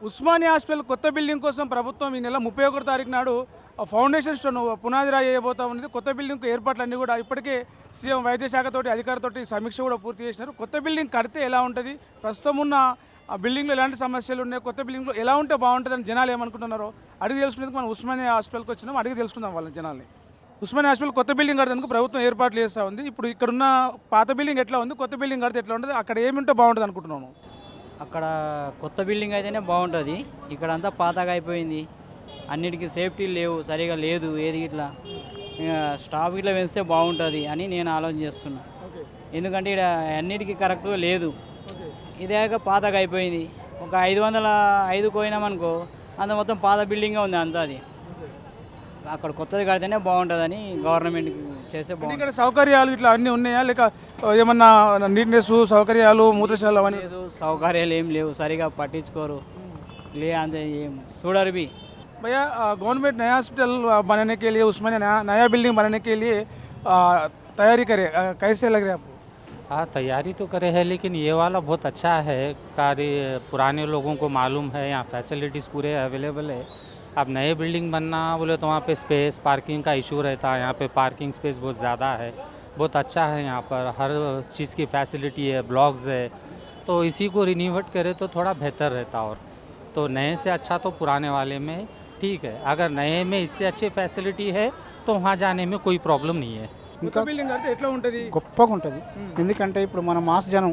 Osmania hospital కొత్త building కోసం ప్రభుత్వం ఈ నెల 31 తారీఖు నాడు ఫౌండేషన్ స్టోన్ పునాది రాయి వేయబోతా ఉన్నది. కొత్త బిల్డింగ్ ఏర్పాట్లన్నీ కూడా ఇప్పటికే సీఎం వైద్య శాఖతోటి అధికారులతోటి సమీక్ష కూడా పూర్తి చేసినారు. కొత్త బిల్డింగ్ కడితే ఎలా ఉంటుంది, ప్రస్తుతం ఉన్న ఆ బిల్డింగ్లో ఎలాంటి సమస్యలు ఉన్నాయి, కొత్త బిల్డింగ్లో ఎలా ఉంటే బాగుంటుందని జనాలు ఏమనుకుంటున్నారో అడిగి తెలుసుకునేందుకు మనం ఉస్మానియా హాస్పిటల్కి వచ్చినాం. అడిగి తెలుసుకుందాం వాళ్ళ జనాల్ని. ఉస్మానియా హాస్పిటల్ కొత్త బిల్డింగ్ కడతానికి ప్రభుత్వం ఏర్పాట్లు చేస్తూ ఉంది. ఇప్పుడు ఇక్కడున్న పాత బిల్డింగ్ ఎట్లా ఉంది, కొత్త బిల్డింగ్ కడితే ఎట్లా ఉంటుంది, అక్కడ ఏమి ఉంటే బాగుంటుంది అనుకుంటున్నాను. అక్కడ కొత్త బిల్డింగ్ అయితేనే బాగుంటుంది. ఇక్కడ అంతా పాతగా అయిపోయింది, అన్నిటికీ సేఫ్టీ లేవు, సరిగా లేదు ఏది ఇట్లా. స్టాఫ్ ఇట్లా పెంచితే బాగుంటుంది అని నేను ఆలోచన చేస్తున్నా. ఎందుకంటే ఇక్కడ అన్నిటికీ కరెక్ట్గా లేదు. ఇదే పాతగా అయిపోయింది. ఒక 505 పోయినామనుకో అంత మొత్తం పాత బిల్డింగే ఉంది అంతా. అది అక్కడ కొత్తది కడితేనే బాగుంటుందని గవర్నమెంట్ చేస్తే బాగుంటుంది. ఇక్కడ సౌకర్యాలు ఇట్లా అన్నీ ఉన్నాయా, లేక ఏమన్నా నీట్నెస్ సౌకర్యాలు మూత్రశాల అవన్నీ? లేదు, సౌకర్యాలు ఏం లేవు, సరిగా పట్టించుకోరు, లే అంతే ఏం చూడరు బి. भैया गवर्नमेंट नया हॉस्पिटल बनाने के लिए उस्मानिया नया बिल्डिंग बनाने के लिए तैयारी करे, कैसे लग रहा है आपको? हाँ, तैयारी तो करे है, लेकिन ये वाला बहुत अच्छा है कार्य। पुराने लोगों को मालूम है, यहाँ फैसिलिटीज़ पूरे अवेलेबल है। अब नए बिल्डिंग बनना बोले तो वहाँ पे स्पेस पार्किंग का इशू रहता है। यहाँ पे पार्किंग स्पेस बहुत ज़्यादा है, बहुत अच्छा है। यहाँ पर हर चीज़ की फैसिलिटी है, ब्लॉक्स है, तो इसी को रिन्यूवेट करे तो थोड़ा बेहतर रहता। और तो नए से अच्छा तो पुराने वाले में ठीक है। अगर नए में इससे अच्छी फैसिलिटी है तो वहाँ जाने में कोई प्रॉब्लम नहीं है। ఇంకా బిల్డింగ్ అంటే ఎట్లా ఉంటుంది? గొప్పగా ఉంటుంది. ఎందుకంటే ఇప్పుడు మన మాస్ జనం,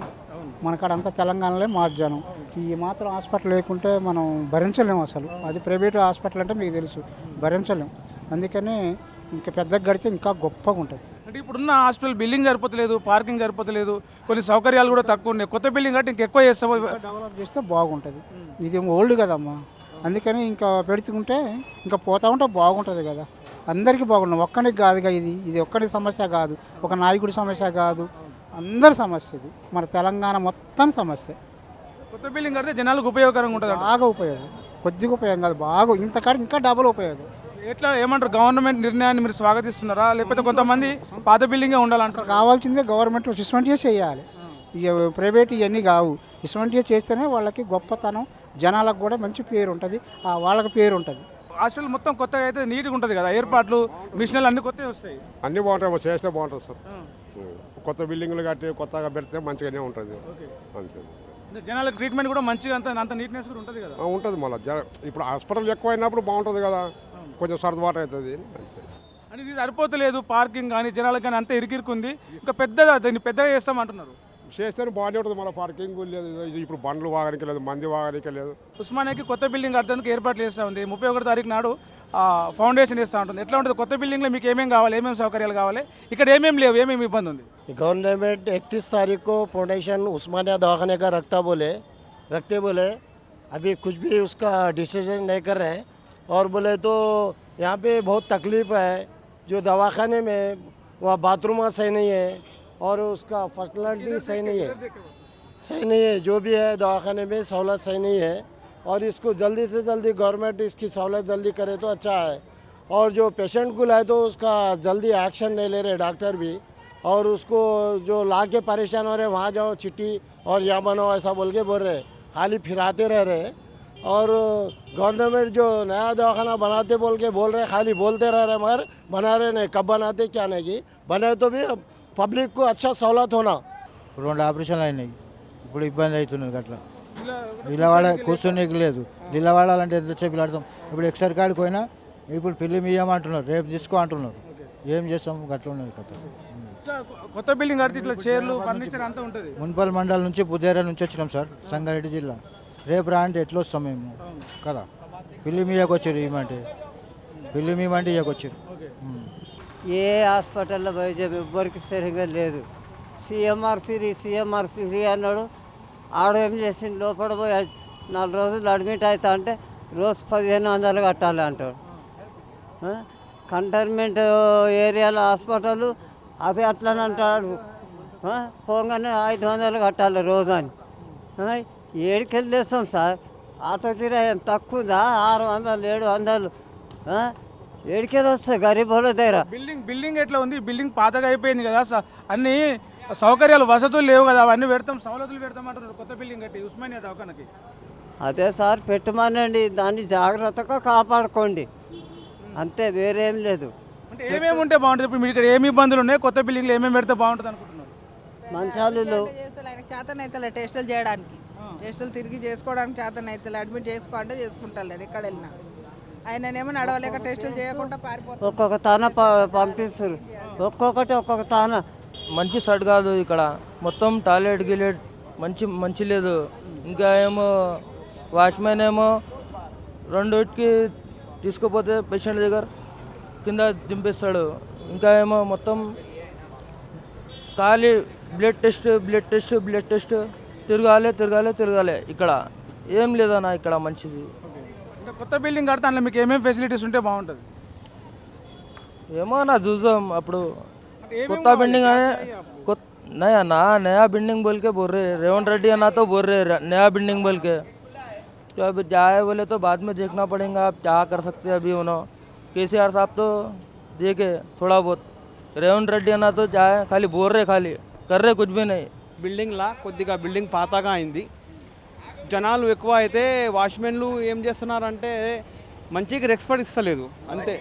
మనకాడంతా తెలంగాణలో మాస్ జనం. ఈ మాత్రం హాస్పిటల్ లేకుంటే మనం భరించలేము అసలు. అది ప్రైవేట్ హాస్పిటల్ అంటే మీకు తెలుసు, భరించలేము. అందుకని ఇంకా పెద్దగా గడితే ఇంకా గొప్పగా ఉంటుంది. అంటే ఇప్పుడున్న హాస్పిటల్ బిల్డింగ్ సరిపోతలేదు, పార్కింగ్ సరిపోతలేదు, కొన్ని సౌకర్యాలు కూడా తక్కువ ఉన్నాయి. కొత్త బిల్డింగ్ అంటే ఇంకెక్కువ చేస్తాము, డెవలప్ చేస్తే బాగుంటుంది. ఇది ఓల్డ్ కదమ్మా, అందుకని ఇంకా పెడుచుకుంటే ఇంకా పోతా ఉంటే బాగుంటుంది కదా. అందరికీ బాగుంటుంది, ఒక్కడికి కాదుగా. ఇది ఒక్కడి సమస్య కాదు, ఒక నాయకుడి సమస్య కాదు, అందరి సమస్య. ఇది మన తెలంగాణ మొత్తం సమస్య. కొత్త బిల్డింగ్ కడితే జనాలకు ఉపయోగకరంగా ఉంటుంది. బాగా ఉపయోగం, కొద్దిగా ఉపయోగం కాదు, బాగా ఇంతకాడ ఇంకా డబుల్ ఉపయోగం. ఎట్లా ఏమంటారు, గవర్నమెంట్ నిర్ణయాన్ని మీరు స్వాగతిస్తున్నారా, లేకపోతే కొంతమంది పాత బిల్డింగే ఉండాలంటారు? కావాల్సిందే గవర్నమెంట్ ఇటువంటివే చేయాలి. ఇక ప్రైవేట్ ఇవన్నీ కావు, ఇటువంటివే చేస్తేనే వాళ్ళకి గొప్పతనం, జనాలకు కూడా మంచి పేరు ఉంటుంది, వాళ్ళకి పేరు ఉంటుంది. హాస్పిటల్ మొత్తం కొత్తగా అయితే నీట్గా ఉంటుంది కదా, ఏర్పాట్లు మిషన్లు అన్ని కొత్తవి వస్తాయి. అన్నీ బాగుంటాయి, చేస్తే బాగుంటుంది సార్. కొత్త బిల్డింగ్లు కట్టి కొత్తగా పెడితే మంచిగానే ఉంటుంది అంతే. జనాలకు ట్రీట్మెంట్ కూడా మంచిగా అంత నీట్నెస్ కూడా ఉంటుంది కదా. ఉంటుంది మళ్ళీ ఇప్పుడు హాస్పిటల్ ఎక్కువ అయినప్పుడు బాగుంటుంది కదా, కొంచెం సర్దుబాటు అవుతుంది అంతే. అని ఇది సరిపోతలేదు, పార్కింగ్ కానీ జనాలకు కానీ అంతా ఇరికిరుకుంది. ఇంకా పెద్దగా దీన్ని పెద్దగా చేస్తామంటున్నారు. చేస్తేనే బాగానే ఉంటుంది, మళ్ళీ పార్కింగ్ లేదు, ఇప్పుడు బండ్లు వాగడానికి లేదు, మంది వాగడానికి లేదు. ఉస్మానియాకి కొత్త బిల్డింగ్ కట్టడానికి ఏర్పాట్లు చేస్తూ ఉంది. 31 తారీఖు నాడు ఫౌండేషన్ చేస్తూ ఉంటుంది. ఎట్లా ఉంటుంది కొత్త బిల్డింగ్లో, మీకు ఏమేమి కావాలి, ఏమేమి సౌకర్యాలు కావాలి, ఇక్కడ ఏమేమి లేవు, ఏమేమి ఇబ్బంది ఉంది? गवर्नमेंट 31 तारीख को फाउंडेशन उस्मानिया दवाखाने का रखते बोले अभी कुछ भी उसका डिसीजन नहीं कर रहे हैं। और बोले तो यहाँ पे बहुत तकलीफ़ है, जो दवाखाने में वहाँ बाथरूम सही नहीं है और उसका फर्टिलिटी सही नहीं है, जो भी है दवाखाने में सहूलत सही नहीं है। और इसको जल्दी से जल्दी गवर्नमेंट इसकी सहूलत जल्दी करे तो अच्छा है। और जो पेशेंट को लाए तो उसका जल्दी एक्शन नहीं ले रहे डॉक्टर भी, और उसको जो ला के परेशान हो रहे, वहाँ जाओ चिट्ठी और यहाँ बनाओ ऐसा बोल के बोल रहे, खाली फिराते रह रहे। और गवर्नमेंट जो नया दवाखाना बनाते बोल रहे, खाली बोलते रह रहे, मगर बना रहे नहीं। कब बनाते क्या नहीं की बने तो भी పబ్లిక్ కు అచ్చా సౌలత్ హోనా. 2 ఆపరేషన్లు అయినాయి, ఇప్పుడు ఇబ్బంది అవుతున్నది. అట్లా నిలవాడ కూర్చొనికి లేదు, నిలవాడాలంటే ఎంతసేపు ఆడతాం. ఇప్పుడు ఎక్సర్ కాడికి పోయినా ఇప్పుడు పిల్లి ఇయ్యమంటున్నారు, రేపు తీసుకో అంటున్నారు. ఏం చేస్తాం, అట్లా ఉన్నది కథ. కొత్త బిల్డింగ్ కడితే ఇట్లా చైర్లు ఫర్నిచర్ అంతా ఉంటుంది. మున్పల్ మండలం నుంచి బుద్ధేరా నుంచి వచ్చినాం సార్, సంగారెడ్డి జిల్లా. రేపు రా అంటే ఎట్లా వస్తాం మేము కదా. పిల్లి మీయకు వచ్చారు, ఇవ్వమంటే పిల్లి మీమంటే ఇవ్వకొచ్చారు. ఏ హాస్పిటల్లో వైద్యం ఎవ్వరికి సరిగ్గా లేదు. సీఎంఆర్ ఫ్రీ అన్నాడు. ఆడేం చేసిండు, లోపల పోయి 4 రోజులు అడ్మిట్ అవుతా అంటే రోజు 1500 కట్టాలి అంటాడు. కంటైన్మెంట్ ఏరియాలో హాస్పిటల్ అది అట్లని అంటాడు. పోగానే 500 కట్టాలి రోజు అని. ఏడికెళ్ళి తెస్తాం సార్, ఆటో కిరాయి తక్కువ ఉందా? 600 700 ఏడికేది వస్తాయి గరీబ్ వాళ్ళ దగ్గర. బిల్డింగ్ ఎట్లా ఉంది? బిల్డింగ్ పాతగా అయిపోయింది కదా, అన్ని సౌకర్యాలు వసతులు లేవు కదా, అవన్నీ పెడతాం, సవలతులు పెడతాం అంటున్నారు కొత్త బిల్డింగ్ కట్టి ఉస్మానియా దవాఖానకి. అదే సార్ పెట్టమనండి, దాన్ని జాగ్రత్తగా కాపాడుకోండి, అంతే, వేరేం లేదు. అంటే ఏమేమి ఉంటే బాగుంటుంది? ఇప్పుడు మీరు ఇక్కడ ఏమి ఇబ్బందులు ఉన్నాయి, కొత్త బిల్డింగ్లో ఏమేమి పెడితే బాగుంటుంది అనుకుంటున్నారు? మంచాలు ఆయనకు చేతనైతే టెస్టులు చేయడానికి, టెస్టులు తిరిగి చేసుకోవడానికి చేతనైతే అడ్మిట్ చేసుకోవాలంటే చేసుకుంటలేదు ఎక్కడ వెళ్ళినా. ఆయననేమో నడవలేక టెస్టులు చేయకుండా పారిపోతారు. ఒక్కొక్క తాన పంపిస్తారు, ఒక్కొక్క తాన. మంచి సెట్ కాదు ఇక్కడ, మొత్తం టాయిలెట్ గిలెట్ మంచి లేదు. ఇంకా ఏమో వాచ్మెన్ ఏమో 2కి తీసుకుపోతే పేషెంట్ దగ్గర కింద దింపేస్తాడు. ఇంకా ఏమో మొత్తం ఖాళీ బ్లడ్ టెస్ట్ తిరగాలి. ఇక్కడ ఏం లేదన్నా ఇక్కడ మంచిది. అంటే కొత్త బిల్డింగ్ కడితే అందులో మీకు ఏమేమి ఫెసిలిటీస్ ఉంటే బాగుంటుంది? ఏమో నా చూసాం అప్పుడు అంటే ఏమేమి కొత్త బిल्डिंग है नया ना नया बिल्डिंग बोल के बोल रहे रेवंत रेड्डी है ना, तो बोल रहे नया बिल्डिंग बोल के। तो अब जाए बोले तो बाद में देखना पड़ेगा, आप क्या कर सकते हैं अभी उन्होंने। केसीआर साहब तो देखे थोड़ा बहुत, रेवंत रेड्डी है ना तो जाए खाली बोल रहे, खाली कर रहे कुछ भी नहीं. బిల్డింగ్లా కొద్దిగా బిల్డింగ్ పాతగా అయింది, జనాలు ఎక్కువ అయితే వాచ్మెన్లు ఏం చేస్తున్నారంటే మంచిగా రెస్పెక్ట్ ఇస్తలేదు అంతే.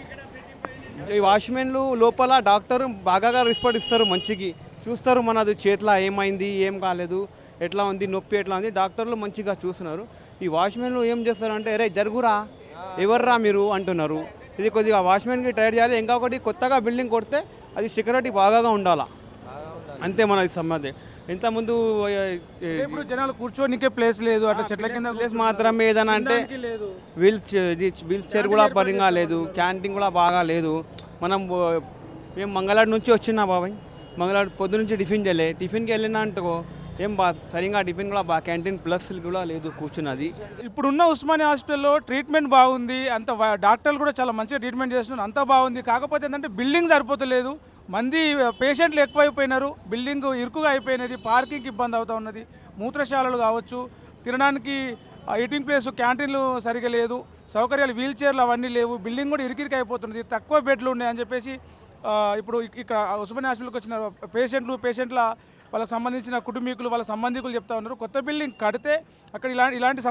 ఈ వాచ్మెన్లు లోపల డాక్టర్ బాగా రెస్పెక్ట్ ఇస్తారు, మంచిగా చూస్తారు, మనది చేతిలో ఏమైంది ఏం కాలేదు, ఎట్లా ఉంది నొప్పి ఎట్లా ఉంది, డాక్టర్లు మంచిగా చూస్తున్నారు. ఈ వాచ్మెన్లు ఏం చేస్తారంటే అరే జరుగురా ఎవర్రా మీరు అంటున్నారు. ఇది కొద్దిగా వాచ్మెన్కి టైర్ చేయాలి. ఇంకొకటి కొత్తగా బిల్డింగ్ కొడితే అది సెక్యూరిటీ బాగా ఉండాలా, అంతే మనకి సంబంధం. ఇంతకుముందు ఇప్పుడు జనాలు కూర్చోనికే ప్లేస్ లేదు, అట్లా చెట్ల కింద ప్లేస్ మాత్రమే ఏదైనా అంటే లేదు, వీల్స్ చైర్ కూడా సరిగా లేదు, క్యాంటీన్ కూడా బాగా లేదు. మనం మేము మంగళవారం నుంచి వచ్చినా బాబాయ్, మంగళవారం పొద్దు నుంచి టిఫిన్ చేయలే, టిఫిన్కి వెళ్ళినా అంటూ ఏం సరిగా టిఫిన్ కూడా క్యాంటీన్ ప్లస్ కూడా లేదు కూర్చున్నది. ఇప్పుడున్న ఉస్మానియా హాస్పిటల్లో ట్రీట్మెంట్ బాగుంది, అంత డాక్టర్లు కూడా చాలా మంచిగా ట్రీట్మెంట్ చేస్తున్నారు, అంతా బాగుంది. కాకపోతే ఏంటంటే బిల్డింగ్ సరిపోతలేదు, మంది పేషెంట్లు ఎక్కువైపోయినారు, బిల్డింగ్ ఇరుకుగా అయిపోయినది, పార్కింగ్కి ఇబ్బంది అవుతూ ఉన్నది, మూత్రశాలలు కావచ్చు, తినడానికి ఈటింగ్ ప్లేస్ క్యాంటీన్లు సరిగా లేదు, సౌకర్యాలు వీల్ చైర్లు అవన్నీ లేవు, బిల్డింగ్ కూడా ఇరికిరికి అయిపోతున్నది, తక్కువ బెడ్లు ఉన్నాయని చెప్పేసి ఇప్పుడు ఇక్కడ ఉస్మానియా హాస్పిటల్కి వచ్చిన పేషెంట్ల వాళ్ళకి సంబంధించిన కుటుంబీకులు వాళ్ళ సంబంధికులు చెప్తా ఉన్నారు, కొత్త బిల్డింగ్ కడితే అక్కడ ఇలాంటి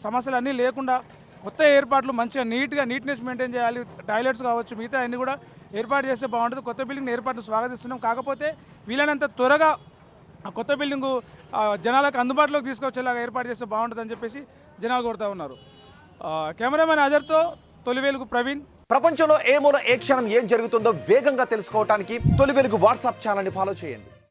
సమస్యలన్నీ లేకుండా కొత్త ఏర్పాట్లు మంచిగా నీట్నెస్ మెయింటైన్ చేయాలి, టాయిలెట్స్ కావచ్చు, మిగతా అన్నీ కూడా ఏర్పాటు చేస్తే బాగుంటుంది. కొత్త బిల్డింగ్ ఏర్పాటు స్వాగతిస్తున్నాం. కాకపోతే వీలైనంత త్వరగా కొత్త బిల్డింగు జనాలకు అందుబాటులోకి తీసుకొచ్చేలాగా ఏర్పాటు చేస్తే బాగుంటుందని చెప్పేసి జనాలు కోరుతూ ఉన్నారు. కెమెరామెన్ అజర్తో తొలివేలుగు ప్రవీణ్. ప్రపంచంలో ఏ మూల ఏ క్షణం ఏం జరుగుతుందో వేగంగా తెలుసుకోవడానికి తొలివేలుగు వాట్సాప్ ఛానల్ని ఫాలో చేయండి.